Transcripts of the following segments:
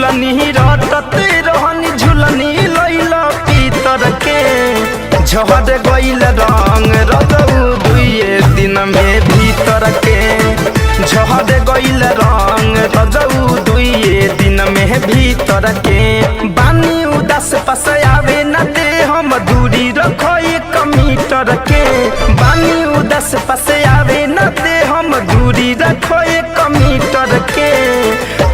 झुलनी रटते रहनी झुलनी लैला पीतर के झड़ गइल रंग रजऊ दुए दिन में भीतर के झड़ गइल रंग रजऊ दुए दिन में भीतर के बानी उदास पास आवे न दे हम दूरी रखो 1 मीटर के बानी उदास पास आवे न दे हम दूरी रखो 1 मीटर के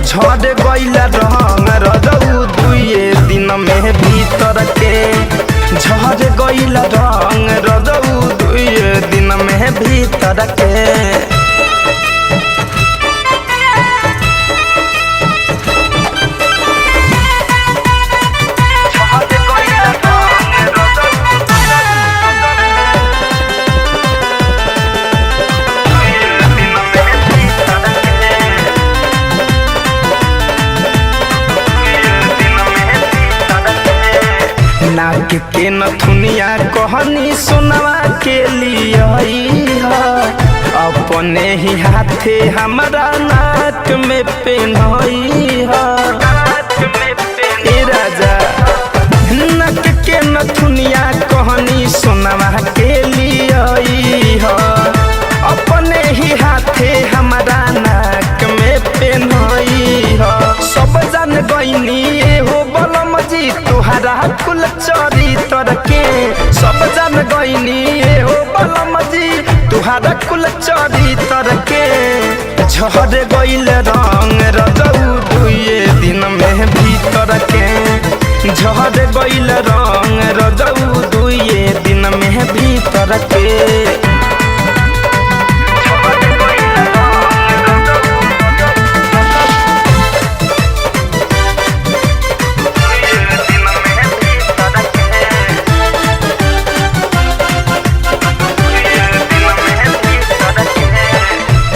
झड़ गइल रंग रजऊ दुए दिन में भीतर के झड़ गइल रंग रजऊ दुए दिन में भीतर के नाक के नथुनिया कहनी सोनवा के लिए अपने ही हाथे हमारा नाक में पेन्हई राजा नाक के नथुनिया कहनी सोनवा के लिए अपने ही हाथे हमारा नाक में पेन्हई सब जान गईनी हो बलम जी तुहरा कुल चरितर के सब जान गईनी हो बलम जी तुहरा कुल चरितर के झड़ गइल रंग रजऊ दुए दिन में भीतर के झड़ गइल रंग रजऊ दुए दिन में भीतर के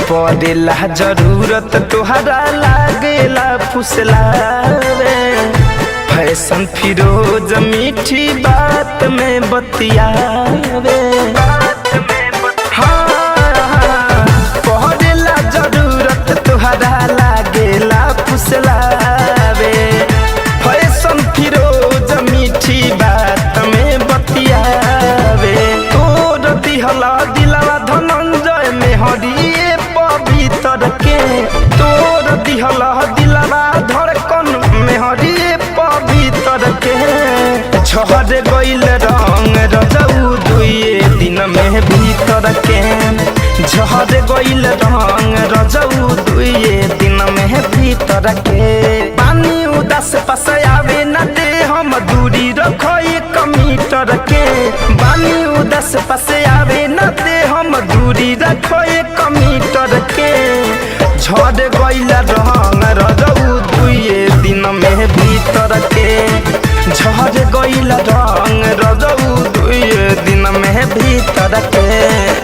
पड़ेला जरूरत तुहरा लागेला फुसलावे फैशन फिरोज मीठी बात में बतियावे हाँ पड़ेला जरूरत तुहरा लागेला फुसलावे फैशन फिरोज मीठी बात में बतियावे तोर दिहला दिलवा धनंजय में हरिए भीतर के तोर दिहला दिलवा धड़कन में हरिए पवित्र के झड़ गइल रंग रजऊ दुए दिन में भीतर के झड़ गइल रंग रजऊ दुए दिन में भीतर के पानी उदास पास आवे न दे हम दूरी रखो 1 मीटर के पानी उदास पास आवे न दे हम दूरी रखो 1 मीटर के झड़ गइल रंग रजऊ दुए दिन में भीतर के झड़ गइल रंग रजऊ दुए दिन में भीतर के।